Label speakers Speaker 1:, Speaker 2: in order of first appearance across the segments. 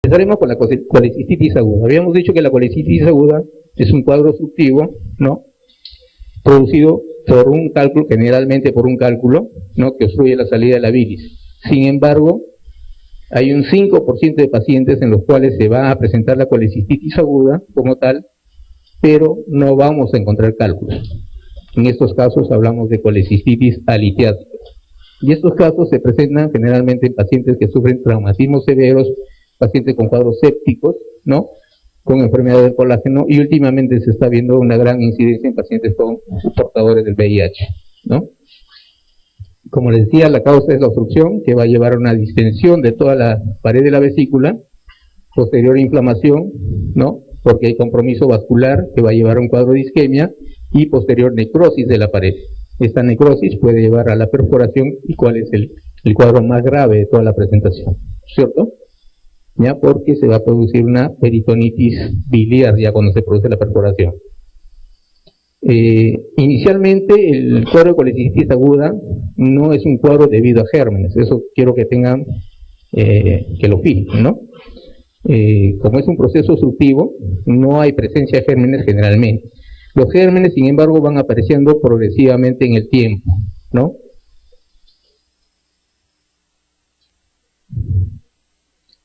Speaker 1: Empezaremos con la colecistitis aguda. Habíamos dicho que la colecistitis aguda es un cuadro obstructivo, ¿no?, producido por un cálculo, generalmente por un cálculo, ¿no?, que obstruye la salida de la bilis. Sin embargo, hay un 5% de pacientes en los cuales se va a presentar la colecistitis aguda como tal, pero no vamos a encontrar cálculos. En estos casos hablamos de colecistitis alitiática. Y estos casos se presentan generalmente en pacientes que sufren traumatismos severos, pacientes con cuadros sépticos, ¿no?, con enfermedad del colágeno, y últimamente se está viendo una gran incidencia en pacientes con portadores del VIH, ¿no? Como les decía, la causa es la obstrucción, que va a llevar a una distensión de toda la pared de la vesícula, posterior inflamación, ¿no?, porque hay compromiso vascular que va a llevar a un cuadro de isquemia, y posterior necrosis de la pared. Esta necrosis puede llevar a la perforación, y cuál es el cuadro más grave de toda la presentación, ¿cierto? Ya, porque se va a producir una peritonitis biliar ya cuando se produce la perforación. Inicialmente el cuadro de colecistitis aguda no es un cuadro debido a gérmenes, eso quiero que tengan, que lo fijen, ¿no? Como es un proceso obstructivo, no hay presencia de gérmenes generalmente. Los gérmenes, sin embargo, van apareciendo progresivamente en el tiempo, ¿no?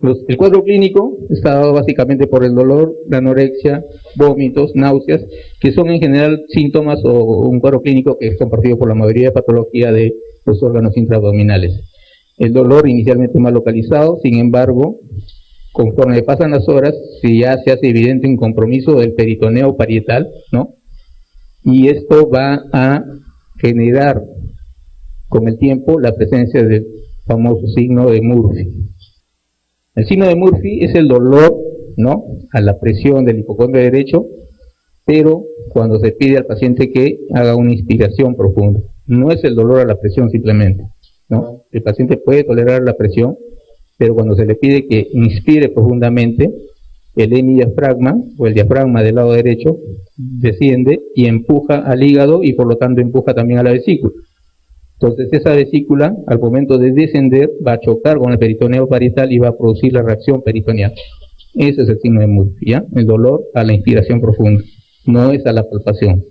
Speaker 1: El cuadro clínico está dado básicamente por el dolor, la anorexia, vómitos, náuseas, que son en general síntomas o un cuadro clínico que es compartido por la mayoría de patología de los órganos intraabdominales. El dolor inicialmente más localizado, sin embargo, conforme pasan las horas, si ya se hace evidente un compromiso del peritoneo parietal, ¿no?, y esto va a generar con el tiempo la presencia del famoso signo de Murphy. El signo de Murphy es el dolor, ¿no?, a la presión del hipocondrio derecho, pero cuando se pide al paciente que haga una inspiración profunda. No es el dolor a la presión simplemente, ¿no? El paciente puede tolerar la presión, pero cuando se le pide que inspire profundamente, el hemidiafragma o el diafragma del lado derecho desciende y empuja al hígado y por lo tanto empuja también a la vesícula. Entonces esa vesícula al momento de descender va a chocar con el peritoneo parietal y va a producir la reacción peritoneal. Ese es el signo de Murphy, ¿ya? El dolor a la inspiración profunda, no es a la palpación.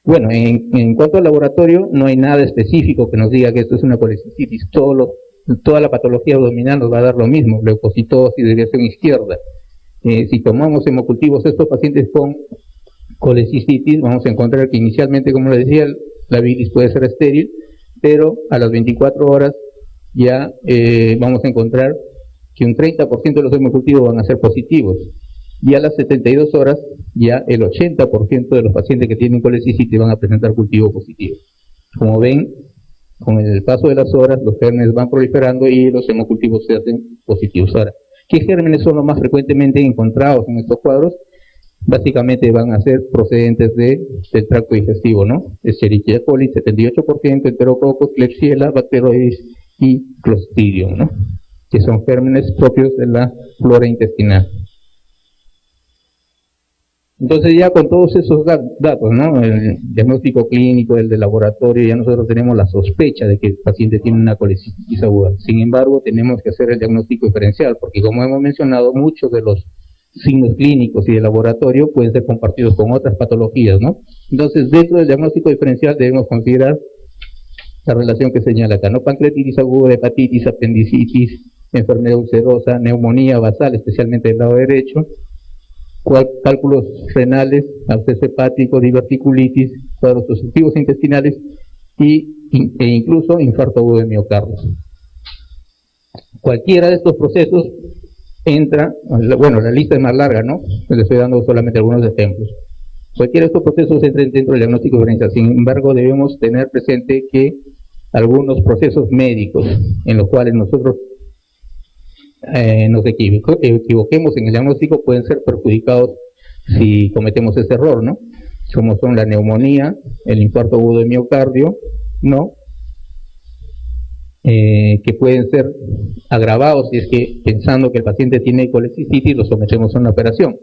Speaker 1: Bueno, en cuanto al laboratorio, no hay nada específico que nos diga que esto es una colecistitis. Toda la patología abdominal nos va a dar lo mismo, leucocitosis, desviación izquierda. Si tomamos hemocultivos estos pacientes con colecistitis, vamos a encontrar que inicialmente, como les decía, la bilis puede ser estéril, pero a las 24 horas ya vamos a encontrar que un 30% de los hemocultivos van a ser positivos, y a las 72 horas ya el 80% de los pacientes que tienen colecistitis van a presentar cultivo positivo. Como ven, con el paso de las horas los gérmenes van proliferando y los hemocultivos se hacen positivos. Ahora, ¿qué gérmenes son los más frecuentemente encontrados en estos cuadros? Básicamente van a ser procedentes del tracto digestivo, ¿no? Escherichia coli, 78%, Enterococcus, Klebsiella, Bacteroides y Clostridium, ¿no?, que son gérmenes propios de la flora intestinal. Entonces ya con todos esos datos, ¿no?, el diagnóstico clínico, el de laboratorio, ya nosotros tenemos la sospecha de que el paciente tiene una colecistitis aguda. Sin embargo, tenemos que hacer el diagnóstico diferencial, porque como hemos mencionado, muchos de los signos clínicos y de laboratorio pueden ser compartidos con otras patologías, ¿no? Entonces, dentro del diagnóstico diferencial debemos considerar la relación que señala acá, ¿no? Pancreatitis aguda, hepatitis, apendicitis, enfermedad ulcerosa, neumonía basal, especialmente del lado derecho, cálculos renales, absceso hepático, diverticulitis, cuadros obstructivos intestinales e incluso infarto agudo de miocardio. Cualquiera de estos procesos entra, bueno, la lista es más larga, ¿no? Les estoy dando solamente algunos ejemplos. Cualquiera de estos procesos entra dentro del diagnóstico diferencial. Sin embargo, debemos tener presente que algunos procesos médicos en los cuales nosotros nos equivoquemos en el diagnóstico pueden ser perjudicados si cometemos ese error, ¿no? Como son la neumonía, el infarto agudo de miocardio, ¿no? Que pueden ser agravados si es que pensando que el paciente tiene colecistitis lo sometemos a una operación.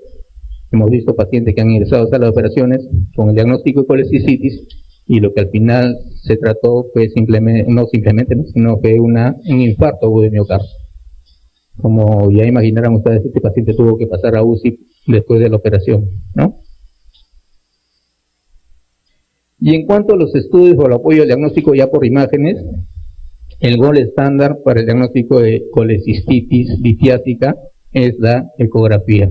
Speaker 1: Hemos visto pacientes que han ingresado a salas de operaciones con el diagnóstico de colecistitis y lo que al final se trató fue simplemente, no simplemente, ¿no?, sino fue un infarto agudo de miocardio. Como ya imaginarán ustedes, este paciente tuvo que pasar a UCI después de la operación, ¿no? Y en cuanto a los estudios o el apoyo al diagnóstico ya por imágenes, el gold estándar para el diagnóstico de colecistitis litiásica es la ecografía.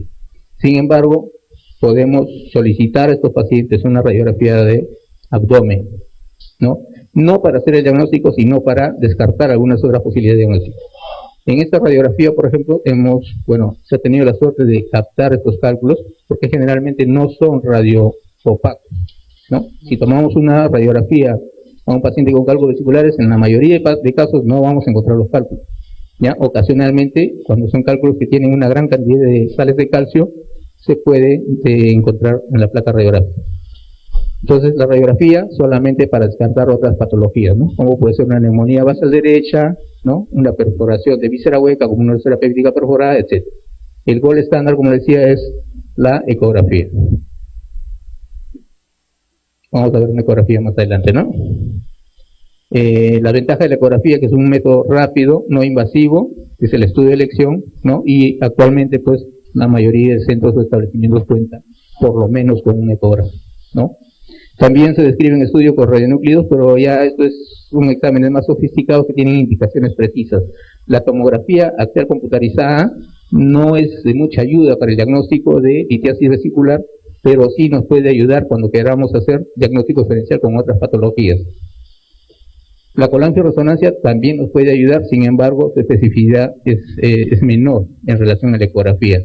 Speaker 1: Sin embargo, podemos solicitar a estos pacientes una radiografía de abdomen, ¿no? No para hacer el diagnóstico, sino para descartar algunas otras posibilidades de diagnóstico. En esta radiografía, por ejemplo, se ha tenido la suerte de captar estos cálculos, porque generalmente no son radioopacos, ¿no? Si tomamos una radiografía a un paciente con cálculos vesiculares, en la mayoría de casos no vamos a encontrar los cálculos, ¿ya? Ocasionalmente, cuando son cálculos que tienen una gran cantidad de sales de calcio, se puede encontrar en la placa radiográfica. Entonces, la radiografía solamente para descartar otras patologías, ¿no? Como puede ser una neumonía basal derecha, ¿no?, una perforación de víscera hueca, como una úlcera péptica perforada, etc. El gold estándar, como decía, es la ecografía. Vamos a ver una ecografía más adelante, ¿no? La ventaja de la ecografía, que es un método rápido, no invasivo, es el estudio de elección, ¿no? Y actualmente, pues, la mayoría de centros o establecimientos cuentan por lo menos con un ecógrafo, ¿no? También se describen estudios con radionúclidos, pero ya esto es un examen más sofisticado que tienen indicaciones precisas. La tomografía axial computarizada no es de mucha ayuda para el diagnóstico de litiasis vesicular, pero sí nos puede ayudar cuando queramos hacer diagnóstico diferencial con otras patologías. La colangioresonancia también nos puede ayudar, sin embargo, su especificidad es menor en relación a la ecografía,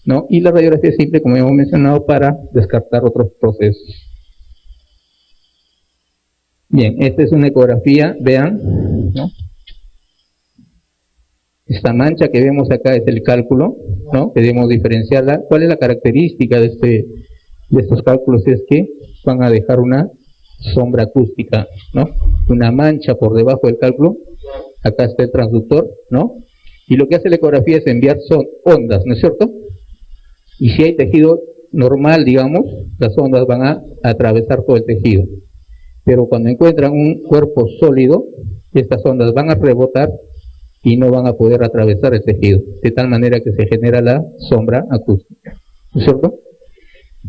Speaker 1: ¿no? Y la radiografía simple, como hemos mencionado, para descartar otros procesos. Bien, esta es una ecografía, vean, ¿no? Esta mancha que vemos acá es el cálculo, ¿no? Debemos diferenciarla. ¿Cuál es la característica de estos cálculos? Es que van a dejar una sombra acústica, ¿no? Una mancha por debajo del cálculo. Acá está el transductor, ¿no? Y lo que hace la ecografía es enviar ondas, ¿no es cierto? Y si hay tejido normal, digamos, las ondas van a atravesar todo el tejido. Pero cuando encuentran un cuerpo sólido, estas ondas van a rebotar y no van a poder atravesar el tejido, de tal manera que se genera la sombra acústica, ¿no es cierto?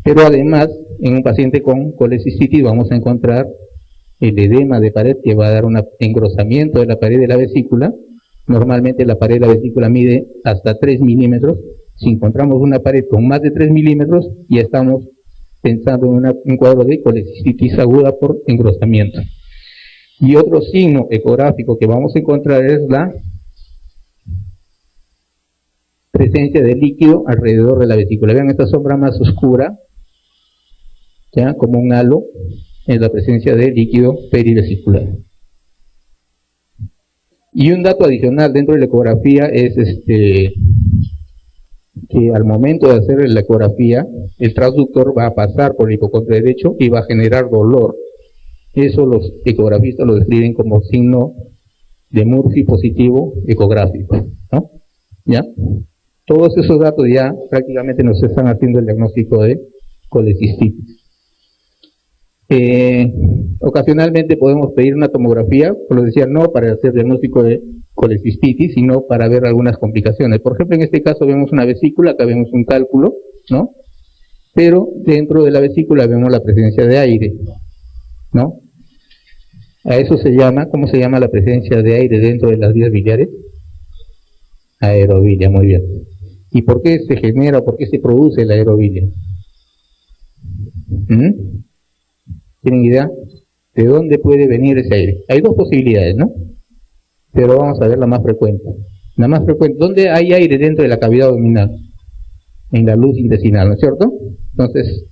Speaker 1: Pero además, en un paciente con colecistitis vamos a encontrar el edema de pared, que va a dar un engrosamiento de la pared de la vesícula. Normalmente la pared de la vesícula mide hasta 3 milímetros. Si encontramos una pared con más de 3 milímetros, ya estamos pensando en un cuadro de colecistitis aguda por engrosamiento. Y otro signo ecográfico que vamos a encontrar es la presencia de líquido alrededor de la vesícula. Vean esta sombra más oscura, ya como un halo, es la presencia de líquido perivesicular. Y un dato adicional dentro de la ecografía es que al momento de hacer la ecografía, el transductor va a pasar por el hipocondrio derecho y va a generar dolor. Eso los ecografistas lo describen como signo de Murphy positivo ecográfico, ¿no? ¿Ya? Todos esos datos ya prácticamente nos están haciendo el diagnóstico de colecistitis. Ocasionalmente podemos pedir una tomografía, como decía, no para hacer diagnóstico de colecistitis, sino para ver algunas complicaciones. Por ejemplo, en este caso vemos una vesícula, acá vemos un cálculo, ¿no? Pero dentro de la vesícula vemos la presencia de aire, ¿no? A eso se llama, ¿cómo se llama la presencia de aire dentro de las vías biliares? Aerobilia, muy bien. ¿Y por qué se genera, por qué se produce la aerobilia? ¿Tienen idea de dónde puede venir ese aire? Hay dos posibilidades, ¿no? Pero vamos a ver la más frecuente. La más frecuente, ¿dónde hay aire dentro de la cavidad abdominal? En la luz intestinal, ¿no es cierto? Entonces,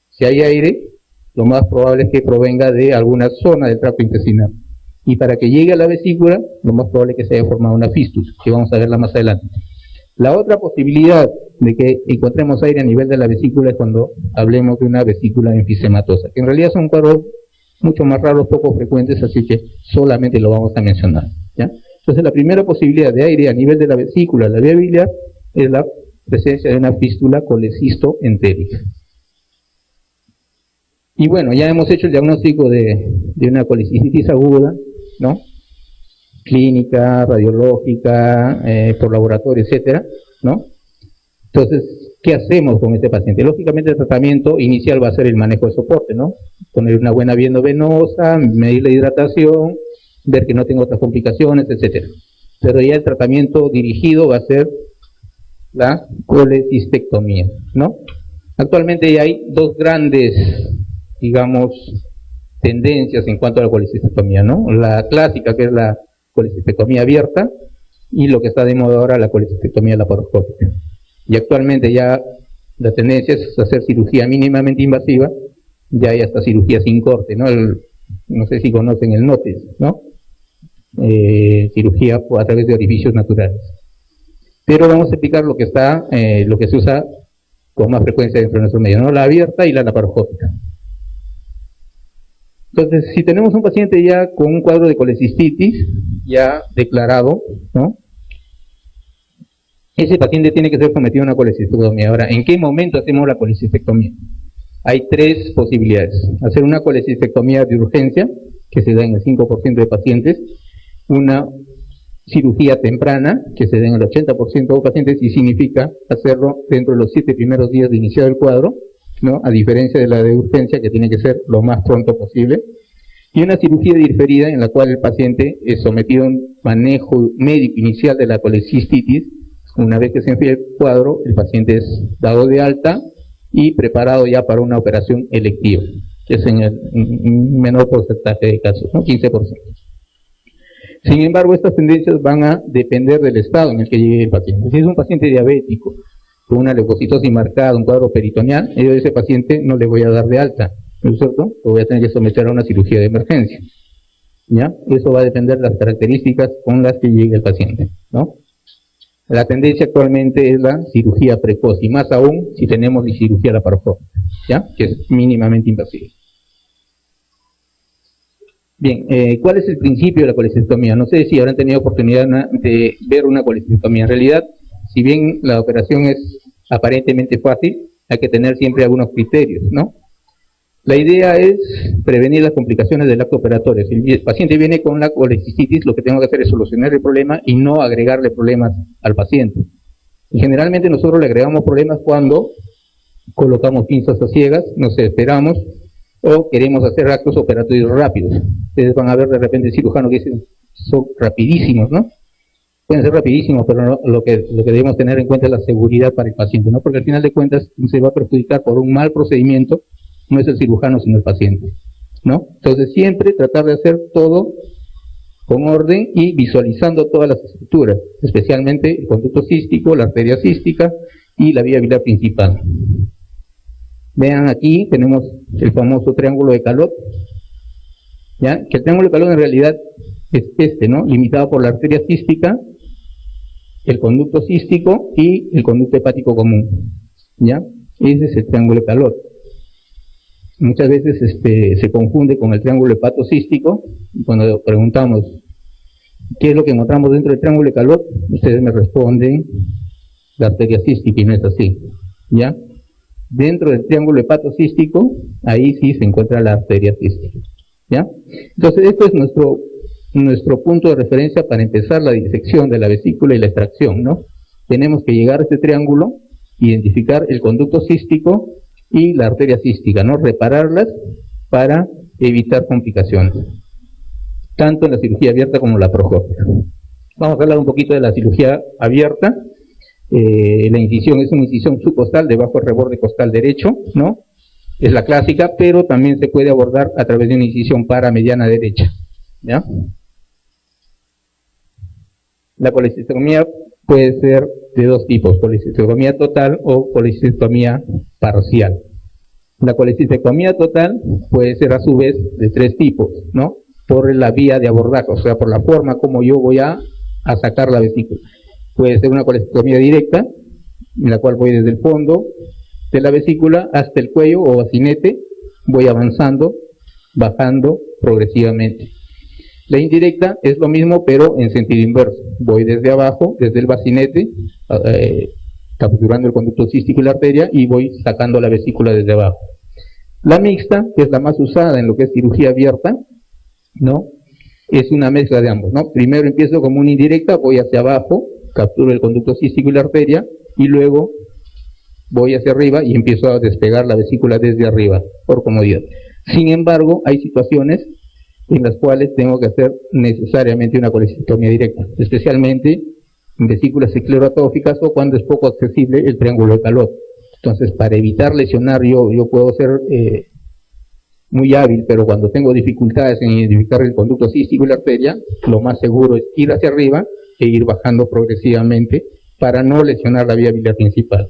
Speaker 1: si hay aire, lo más probable es que provenga de alguna zona del tracto intestinal. Y para que llegue a la vesícula, lo más probable es que se haya formado una fístula, que vamos a verla más adelante. La otra posibilidad de que encontremos aire a nivel de la vesícula es cuando hablemos de una vesícula enfisematosa, que en realidad son cuadros mucho más raros, poco frecuentes, así que solamente lo vamos a mencionar, ¿ya? Entonces la primera posibilidad de aire a nivel de la vesícula, la vía biliar, es la presencia de una fístula colecisto-entérica. Y bueno, ya hemos hecho el diagnóstico de una colecicitis aguda, ¿no? Clínica, radiológica, por laboratorio, etcétera, ¿no? Entonces, ¿qué hacemos con este paciente? Lógicamente el tratamiento inicial va a ser el manejo de soporte, ¿no? Poner una buena vienda venosa, medir la hidratación, ver que no tenga otras complicaciones, etcétera. Pero ya el tratamiento dirigido va a ser la colecistectomía, ¿no? Actualmente ya hay dos grandes, digamos, tendencias en cuanto a la colecistectomía, ¿no? La clásica, que es la colecistectomía abierta, y lo que está de moda ahora, la colecistectomía laparoscópica. Y actualmente ya la tendencia es hacer cirugía mínimamente invasiva, ya hay hasta cirugía sin corte, ¿no? No sé si conocen el NOTES, ¿no? Cirugía a través de orificios naturales. Pero vamos a explicar lo que se usa con más frecuencia dentro de nuestro medio, ¿no? La abierta y la laparoscópica. Entonces, si tenemos un paciente ya con un cuadro de colecistitis ya declarado, ¿no? Ese paciente tiene que ser sometido a una colecistectomía. Ahora, ¿en qué momento hacemos la colecistectomía? Hay tres posibilidades. Hacer una colecistectomía de urgencia, que se da en el 5% de pacientes, una cirugía temprana, que se da en el 80% de pacientes, y significa hacerlo dentro de los 7 primeros días de iniciado el cuadro, ¿no? A diferencia de la de urgencia, que tiene que ser lo más pronto posible, y una cirugía diferida en la cual el paciente es sometido a un manejo médico inicial de la colecistitis. Una vez que se enfría el cuadro, el paciente es dado de alta y preparado ya para una operación electiva, que es en el menor porcentaje de casos, ¿no? 15%. Sin embargo, estas tendencias van a depender del estado en el que llegue el paciente. Si es un paciente diabético, con una leucocitosis marcada, un cuadro peritoneal, yo a ese paciente no le voy a dar de alta, ¿no es cierto? Lo voy a tener que someter a una cirugía de emergencia, ¿ya? Eso va a depender de las características con las que llegue el paciente, ¿no? La tendencia actualmente es la cirugía precoz, y más aún si tenemos cirugía laparoscópica, ¿ya? Que es mínimamente invasiva. Bien, ¿cuál es el principio de la colecistectomía? No sé si habrán tenido oportunidad de ver una colecistectomía. En realidad, si bien la operación es aparentemente fácil, hay que tener siempre algunos criterios, ¿no? La idea es prevenir las complicaciones del acto operatorio. Si el paciente viene con la colecistitis, lo que tengo que hacer es solucionar el problema y no agregarle problemas al paciente. Y generalmente nosotros le agregamos problemas cuando colocamos pinzas a ciegas, nos esperamos, o queremos hacer actos operatorios rápidos. Ustedes van a ver de repente cirujanos que dicen, son rapidísimos, ¿no? Pueden ser rapidísimos, pero no, lo que debemos tener en cuenta es la seguridad para el paciente, ¿no? Porque al final de cuentas se va a perjudicar por un mal procedimiento, no es el cirujano sino el paciente, ¿no? Entonces siempre tratar de hacer todo con orden y visualizando todas las estructuras, especialmente el conducto cístico, la arteria cística y la vía biliar principal. Vean aquí, tenemos el famoso triángulo de Calot, ¿ya? Que el triángulo de Calot en realidad es este, ¿no? Limitado por la arteria cística, el conducto cístico y el conducto hepático común, ¿ya? Ese es el triángulo de Calot. Muchas veces se confunde con el triángulo hepatocístico. Cuando preguntamos qué es lo que encontramos dentro del triángulo de Calot, ustedes me responden la arteria cística, y no es así, ¿ya? Dentro del triángulo hepatocístico, ahí sí se encuentra la arteria cística, ¿ya? Entonces, esto es nuestro punto de referencia para empezar la disección de la vesícula y la extracción, ¿no? Tenemos que llegar a este triángulo, identificar el conducto cístico y la arteria cística, ¿no? Repararlas para evitar complicaciones, tanto en la cirugía abierta como en la laparoscópica. Vamos a hablar un poquito de la cirugía abierta. La incisión es una incisión subcostal debajo del reborde costal derecho, ¿no? Es la clásica, pero también se puede abordar a través de una incisión paramediana derecha, ¿ya? La colecistectomía puede ser de dos tipos, colecistectomía total o colecistectomía parcial. La colecistectomía total puede ser a su vez de tres tipos, ¿no? Por la vía de abordaje, o sea, por la forma como yo voy a sacar la vesícula. Puede ser una colecistectomía directa, en la cual voy desde el fondo de la vesícula hasta el cuello o bacinete, voy avanzando, bajando progresivamente. La indirecta es lo mismo, pero en sentido inverso. Voy desde abajo, desde el bacinete, capturando el conducto cístico y la arteria, y voy sacando la vesícula desde abajo. La mixta, que es la más usada en lo que es cirugía abierta, ¿no? Es una mezcla de ambos, ¿no? Primero empiezo como una indirecta, voy hacia abajo, capturo el conducto cístico y la arteria, y luego voy hacia arriba y empiezo a despegar la vesícula desde arriba, por comodidad. Sin embargo, hay situaciones en las cuales tengo que hacer necesariamente una colecistectomía directa, especialmente en vesículas esclerotóficas o cuando es poco accesible el triángulo de Calot. Entonces, para evitar lesionar, yo puedo ser muy hábil, pero cuando tengo dificultades en identificar el conducto cístico y la arteria, lo más seguro es ir hacia arriba e ir bajando progresivamente para no lesionar la vía biliar principal.